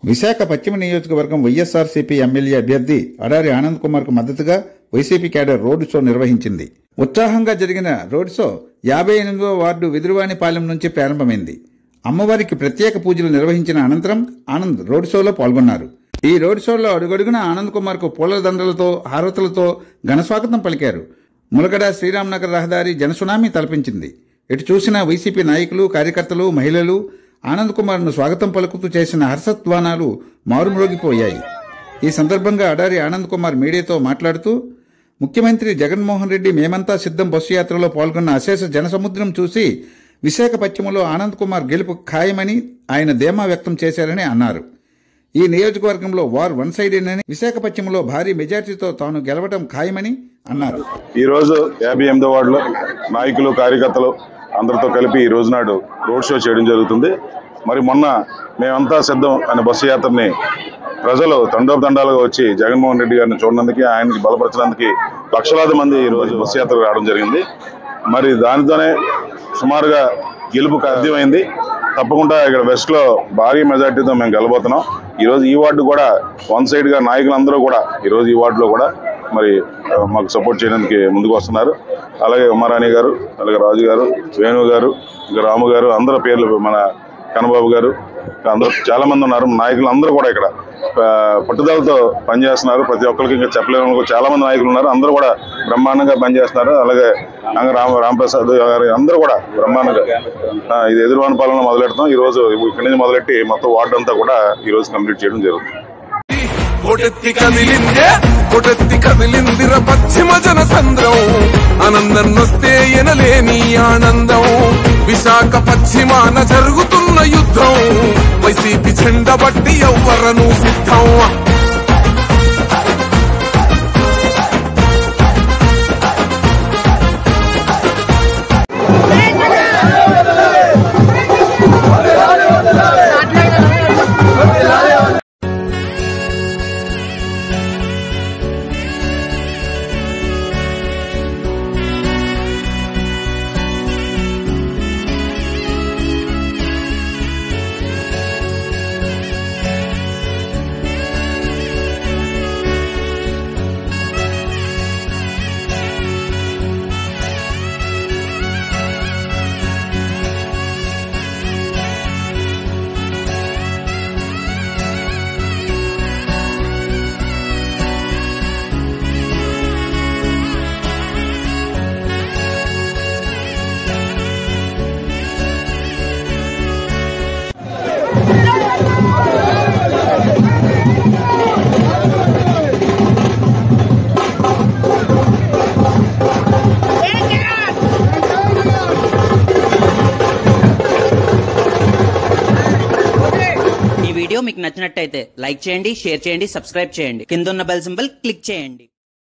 విశాఖ పశ్చిమ నియోజకవర్గం వైఎస్ఆర్సీపీ ఎమ్మెల్యే అభ్యర్థి అడారి ఆనంద్ కుమార్ కు మద్దతుగా వైసీపీ క్యాడర్ రోడ్ షో నిర్వహించింది. ఉత్సాహంగా జరిగిన రోడ్ షో 58వ వార్డు విదురువానిపాలెం నుంచి ప్రారంభమైంది. అమ్మవారికి ప్రత్యేక పూజలు నిర్వహించిన అనంతరం ఆనంద్ రోడ్ షోలో పాల్గొన్నారు. ఈ రోడ్ షోలో అడుగడుగున ఆనంద్ కుమార్ కు పూల దండలతో హారతులతో ఘనస్వాగతం పలికారు. ములగడ శ్రీరామ్నగర్ రహదారి జనసునామీ తలపించింది. ఎటు చూసినా వైసీపీ నాయకులు, కార్యకర్తలు, మహిళలు ఆనంద్ కుమార్ ను స్వాగతం పలుకుతూ చేసిన హర్షధ్వానాలు మారుమ్రోగిపోయాయి. ఈ సందర్భంగా అడారి ఆనంద్ కుమార్ మీడియాతో మాట్లాడుతూ, ముఖ్యమంత్రి జగన్మోహన్ రెడ్డి మేమంతా సిద్ధం బస్సు యాత్రలో పాల్గొన్న అశేష జనసముద్రం చూసి విశాఖ పశ్చిమలో ఆనంద్ కుమార్ గెలుపు ఖాయమని ఆయన ధీమా వ్యక్తం చేశారని అన్నారు. ఈ నియోజకవర్గంలో వార్ వన్ సైడేనని, విశాఖ పశ్చిమలో భారీ మెజార్టీతో తాను గెలవడం ఖాయమని అన్నారు. ఈ రోజు 58వ వార్డులో నాయకులు, కార్యకర్తలు అందరితో కలిపి ఈ రోజు నాడు రోడ్ షో చేయడం జరుగుతుంది. మరి మొన్న మేమంతా సిద్ధం అనే బస్సు యాత్రని ప్రజలు తండోపతండాలుగా వచ్చి జగన్మోహన్ రెడ్డి గారిని చూడడానికి, ఆయనకి బలపరచడానికి లక్షలాది మంది ఈ రోజు బస్సు యాత్రకు రావడం జరిగింది. మరి దానితోనే సుమారుగా గెలుపు సాధ్యమైంది. తప్పకుండా ఇక్కడ వెస్ట్ లో భారీ మెజార్టీతో మేము గెలబోతున్నాం. ఈరోజు ఈ వార్డు కూడా వన్ సైడ్ గా నాయకులందరూ కూడా ఈరోజు ఈ వార్డులో కూడా మరి మాకు సపోర్ట్ చేయడానికి ముందుకు వస్తున్నారు. అలాగే ఉమారాణి గారు, అలాగే రాజు గారు, వేణు గారు, ఇంకా రాము గారు, అందరూ పేర్లు, మన కన్నబాబు గారు, అందరూ చాలా మంది ఉన్నారు. నాయకులు అందరూ కూడా ఇక్కడ పట్టుదలతో పనిచేస్తున్నారు. ప్రతి ఒక్కరికి ఇంకా చెప్పలేని చాలా మంది నాయకులు ఉన్నారు. అందరూ కూడా బ్రహ్మాండంగా పనిచేస్తున్నారు. అలాగే రాంప్రసాద్ గారు అందరూ కూడా బ్రహ్మాండంగా ఇది ఎదురువానిపాలెంలో మొదలెడతాం. ఈ రోజు ఇక్కడి నుంచి మొదలెట్టి మొత్తం వార్డు అంతా కూడా ఈ రోజు కంప్లీట్ చేయడం జరుగుతుంది. కదిలిందిర పశ్చిమ జన సంద్రం, ఆనందం వస్తే ఎనలేని ఆనందం. విశాఖ పశ్చిమాన జరుగుతున్న యుద్ధం, వైసీపీ జెండా బట్టి ఎవ్వరను సిద్ధం. వీడియో మీకు నచ్చినట్టయితే లైక్ చేయండి, షేర్ చేయండి, సబ్స్క్రైబ్ చేయండి. కింద ఉన్న బెల్ సింబల్ క్లిక్ చేయండి.